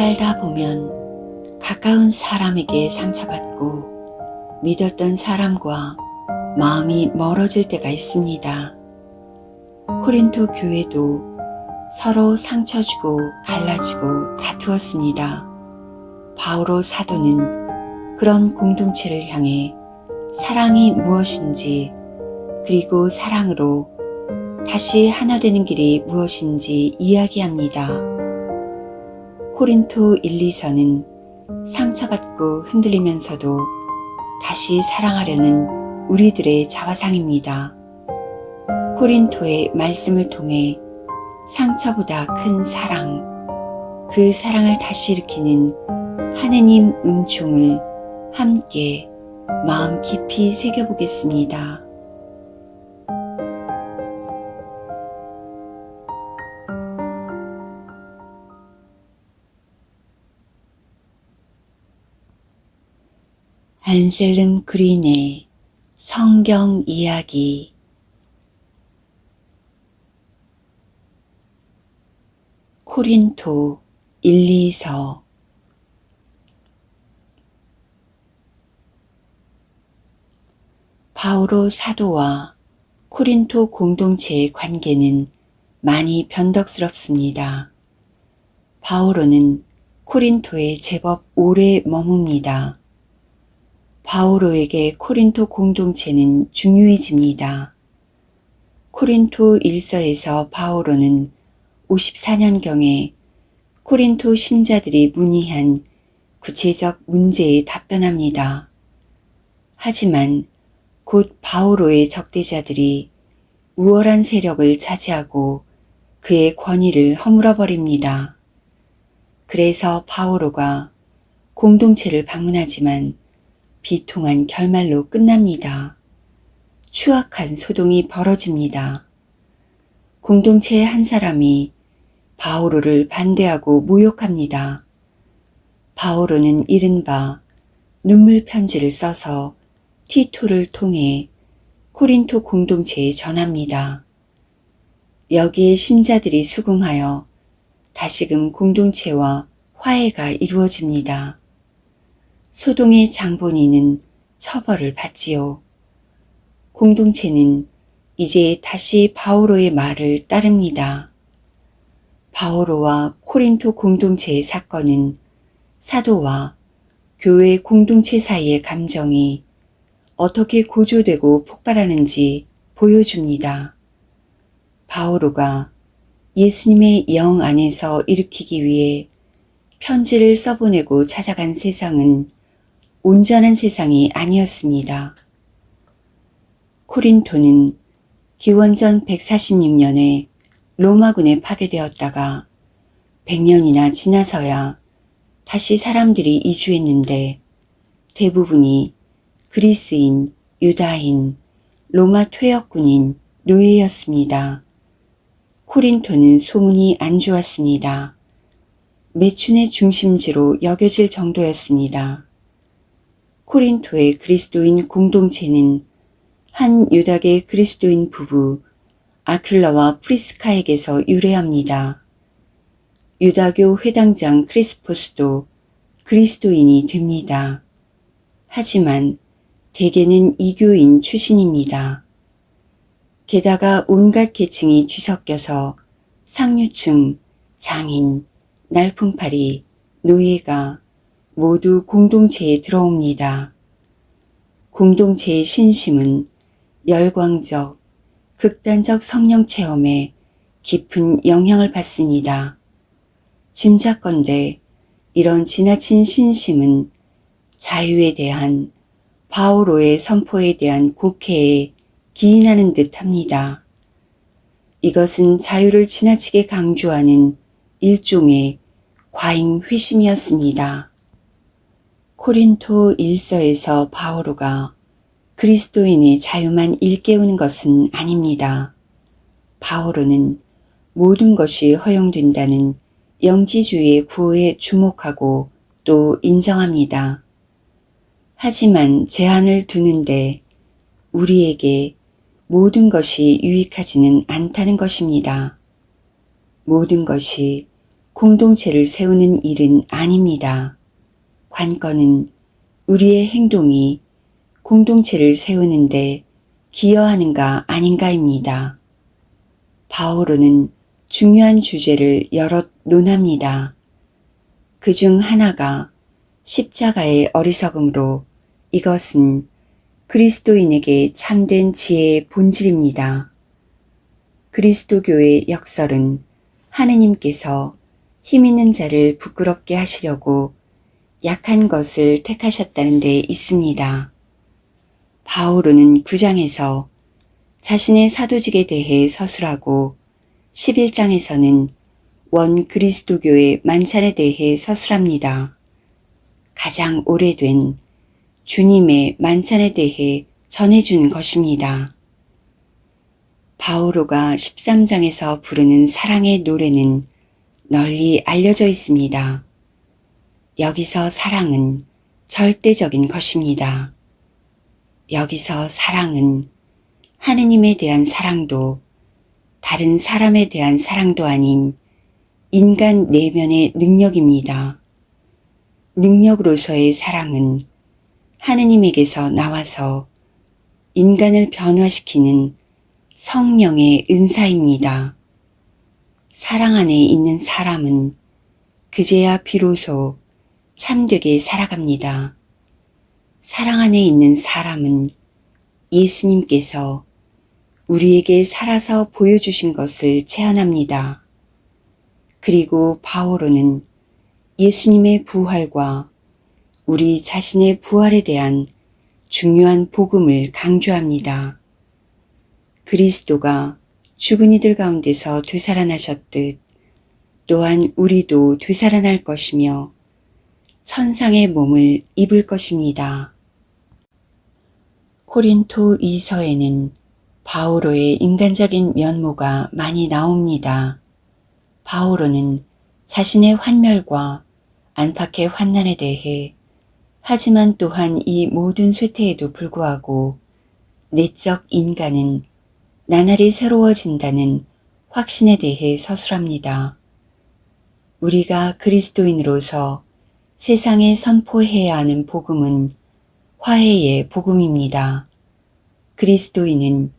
살다 보면 가까운 사람에게 상처받고 믿었던 사람과 마음이 멀어질 때가 있습니다. 코린토 교회도 서로 상처 주고 갈라지고 다투었습니다. 바오로 사도는 그런 공동체를 향해 사랑이 무엇인지, 그리고 사랑으로 다시 하나 되는 길이 무엇인지 이야기합니다. 코린토 1, 2서는 상처받고 흔들리면서도 다시 사랑하려는 우리들의 자화상입니다. 코린토의 말씀을 통해 상처보다 큰 사랑, 그 사랑을 다시 일으키는 하느님 은총을 함께 마음 깊이 새겨보겠습니다. 안셀름 그린의 성경 이야기. 코린토 1, 2서. 바오로 사도와 코린토 공동체의 관계는 많이 변덕스럽습니다. 바오로는 코린토에 제법 오래 머뭅니다. 바오로에게 코린토 공동체는 중요해집니다. 코린토 1서에서 바오로는 54년경에 코린토 신자들이 문의한 구체적 문제에 답변합니다. 하지만 곧 바오로의 적대자들이 우월한 세력을 차지하고 그의 권위를 허물어버립니다. 그래서 바오로가 공동체를 방문하지만 비통한 결말로 끝납니다. 추악한 소동이 벌어집니다. 공동체의 한 사람이 바오로를 반대하고 모욕합니다. 바오로는 이른바 눈물 편지를 써서 티토를 통해 코린토 공동체에 전합니다. 여기에 신자들이 수긍하여 다시금 공동체와 화해가 이루어집니다. 소동의 장본인은 처벌을 받지요. 공동체는 이제 다시 바오로의 말을 따릅니다. 바오로와 코린토 공동체의 사건은 사도와 교회 공동체 사이의 감정이 어떻게 고조되고 폭발하는지 보여줍니다. 바오로가 예수님의 영 안에서 일으키기 위해 편지를 써보내고 찾아간 세상은 온전한 세상이 아니었습니다. 코린토는 기원전 146년에 로마군에 파괴되었다가 100년이나 지나서야 다시 사람들이 이주했는데 대부분이 그리스인, 유다인, 로마 퇴역군인, 노예였습니다. 코린토는 소문이 안 좋았습니다. 매춘의 중심지로 여겨질 정도였습니다. 코린토의 그리스도인 공동체는 한 유다계 그리스도인 부부 아큘라와 프리스카에게서 유래합니다. 유다교 회당장 크리스포스도 그리스도인이 됩니다. 하지만 대개는 이교인 출신입니다. 게다가 온갖 계층이 뒤섞여서 상류층, 장인, 날품팔이, 노예가 모두 공동체에 들어옵니다. 공동체의 신심은 열광적, 극단적 성령 체험에 깊은 영향을 받습니다. 짐작건대 이런 지나친 신심은 자유에 대한 바오로의 선포에 대한 곡해에 기인하는 듯 합니다. 이것은 자유를 지나치게 강조하는 일종의 과잉 회심이었습니다. 코린토 1서에서 바오로가 그리스도인의 자유만 일깨우는 것은 아닙니다. 바오로는 모든 것이 허용된다는 영지주의의 구호에 주목하고 또 인정합니다. 하지만 제한을 두는데 우리에게 모든 것이 유익하지는 않다는 것입니다. 모든 것이 공동체를 세우는 일은 아닙니다. 관건은 우리의 행동이 공동체를 세우는데 기여하는가 아닌가입니다. 바오로는 중요한 주제를 여럿 논합니다. 그중 하나가 십자가의 어리석음으로 이것은 그리스도인에게 참된 지혜의 본질입니다. 그리스도교의 역설은 하느님께서 힘있는 자를 부끄럽게 하시려고 약한 것을 택하셨다는 데 있습니다. 바오로는 9장에서 자신의 사도직에 대해 서술하고 11장에서는 원 그리스도교의 만찬에 대해 서술합니다. 가장 오래된 주님의 만찬에 대해 전해준 것입니다. 바오로가 13장에서 부르는 사랑의 노래는 널리 알려져 있습니다. 여기서 사랑은 절대적인 것입니다. 여기서 사랑은 하느님에 대한 사랑도 다른 사람에 대한 사랑도 아닌 인간 내면의 능력입니다. 능력으로서의 사랑은 하느님에게서 나와서 인간을 변화시키는 성령의 은사입니다. 사랑 안에 있는 사람은 그제야 비로소 참되게 살아갑니다. 사랑 안에 있는 사람은 예수님께서 우리에게 살아서 보여주신 것을 체험합니다. 그리고 바오로는 예수님의 부활과 우리 자신의 부활에 대한 중요한 복음을 강조합니다. 그리스도가 죽은 이들 가운데서 되살아나셨듯 또한 우리도 되살아날 것이며 천상의 몸을 입을 것입니다. 코린토 2서에는 바오로의 인간적인 면모가 많이 나옵니다. 바오로는 자신의 환멸과 안팎의 환난에 대해 하지만 또한 이 모든 쇠퇴에도 불구하고 내적 인간은 나날이 새로워진다는 확신에 대해 서술합니다. 우리가 그리스도인으로서 세상에 선포해야 하는 복음은 화해의 복음입니다. 그리스도인은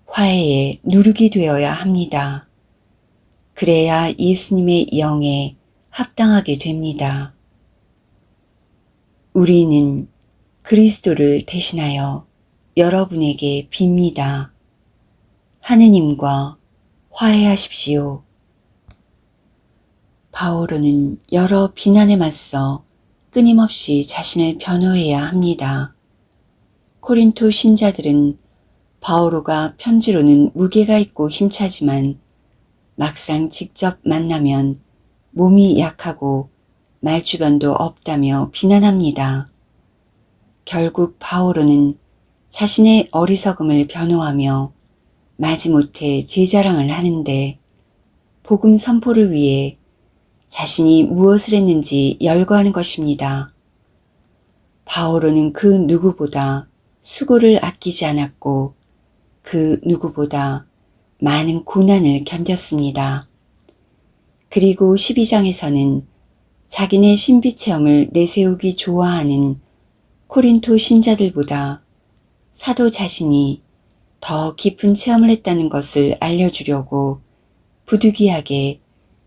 화해의 누룩이 되어야 합니다. 그래야 예수님의 영에 합당하게 됩니다. 우리는 그리스도를 대신하여 여러분에게 빕니다. 하느님과 화해하십시오. 바오로는 여러 비난에 맞서 끊임없이 자신을 변호해야 합니다. 코린토 신자들은 바오로가 편지로는 무게가 있고 힘차지만 막상 직접 만나면 몸이 약하고 말주변도 없다며 비난합니다. 결국 바오로는 자신의 어리석음을 변호하며 마지못해 제자랑을 하는데 복음 선포를 위해 자신이 무엇을 했는지 열거하는 것입니다. 바오로는 그 누구보다 수고를 아끼지 않았고 그 누구보다 많은 고난을 견뎠습니다. 그리고 12장에서는 자기네 신비체험을 내세우기 좋아하는 코린토 신자들보다 사도 자신이 더 깊은 체험을 했다는 것을 알려주려고 부득이하게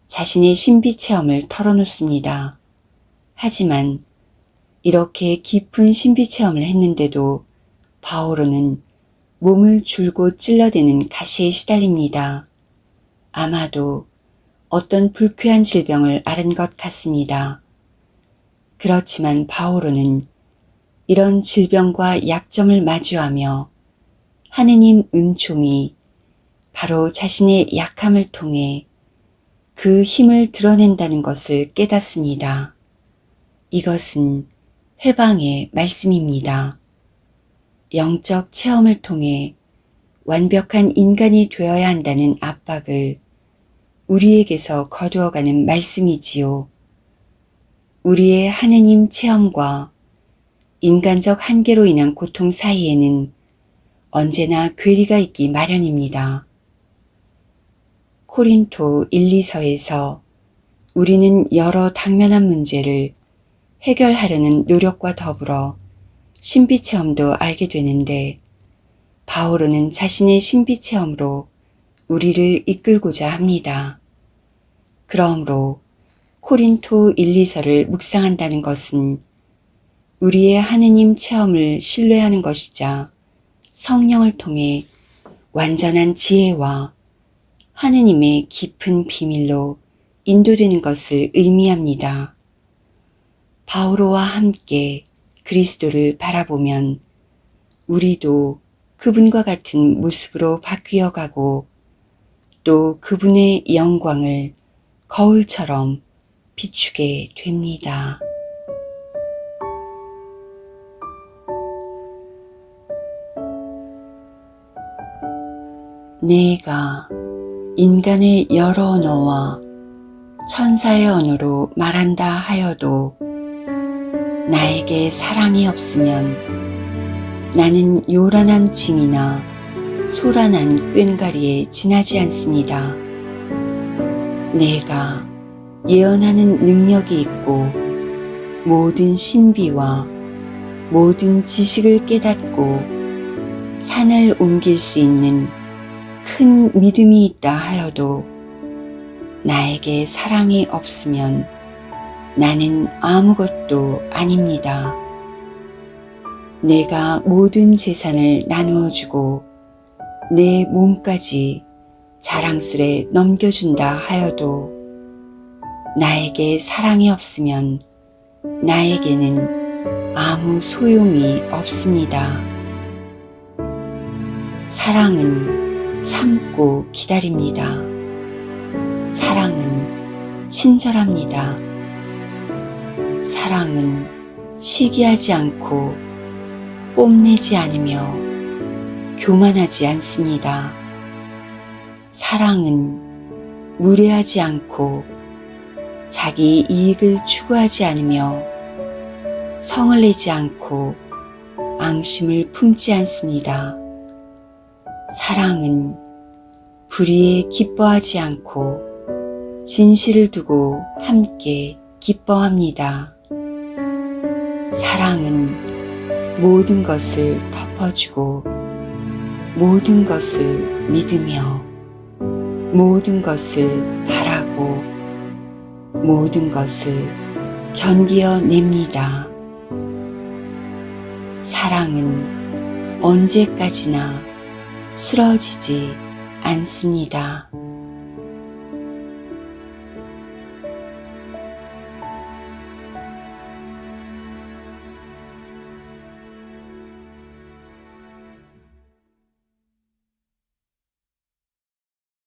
자신의 신비체험을 털어놓습니다. 하지만 이렇게 깊은 신비체험을 했는데도 바오로는 몸을 줄곧 찔러대는 가시에 시달립니다. 아마도 어떤 불쾌한 질병을 앓은 것 같습니다. 그렇지만 바오로는 이런 질병과 약점을 마주하며 하느님 은총이 바로 자신의 약함을 통해 그 힘을 드러낸다는 것을 깨닫습니다. 이것은 회방의 말씀입니다. 영적 체험을 통해 완벽한 인간이 되어야 한다는 압박을 우리에게서 거두어가는 말씀이지요. 우리의 하느님 체험과 인간적 한계로 인한 고통 사이에는 언제나 괴리가 있기 마련입니다. 코린토 1, 2서에서 우리는 여러 당면한 문제를 해결하려는 노력과 더불어 신비체험도 알게 되는데 바오로는 자신의 신비체험으로 우리를 이끌고자 합니다. 그러므로 코린토 1, 2서를 묵상한다는 것은 우리의 하느님 체험을 신뢰하는 것이자 성령을 통해 완전한 지혜와 하느님의 깊은 비밀로 인도되는 것을 의미합니다. 바오로와 함께 그리스도를 바라보면 우리도 그분과 같은 모습으로 바뀌어 가고 또 그분의 영광을 거울처럼 비추게 됩니다. 내가 인간의 여러 언어와 천사의 언어로 말한다 하여도 나에게 사랑이 없으면 나는 요란한 징이나 소란한 꽹과리에 지나지 않습니다. 내가 예언하는 능력이 있고 모든 신비와 모든 지식을 깨닫고 산을 옮길 수 있는 큰 믿음이 있다 하여도 나에게 사랑이 없으면 나는 아무것도 아닙니다. 내가 모든 재산을 나누어 주고 내 몸까지 자랑스레 넘겨준다 하여도 나에게 사랑이 없으면 나에게는 아무 소용이 없습니다. 사랑은 참고 기다립니다. 사랑은 친절합니다. 사랑은 시기하지 않고 뽐내지 않으며 교만하지 않습니다. 사랑은 무례하지 않고 자기 이익을 추구하지 않으며 성을 내지 않고 앙심을 품지 않습니다. 사랑은 불의에 기뻐하지 않고 진실을 두고 함께 기뻐합니다. 사랑은 모든 것을 덮어주고 모든 것을 믿으며 모든 것을 바라고 모든 것을 견디어냅니다. 사랑은 언제까지나 쓰러지지 않습니다.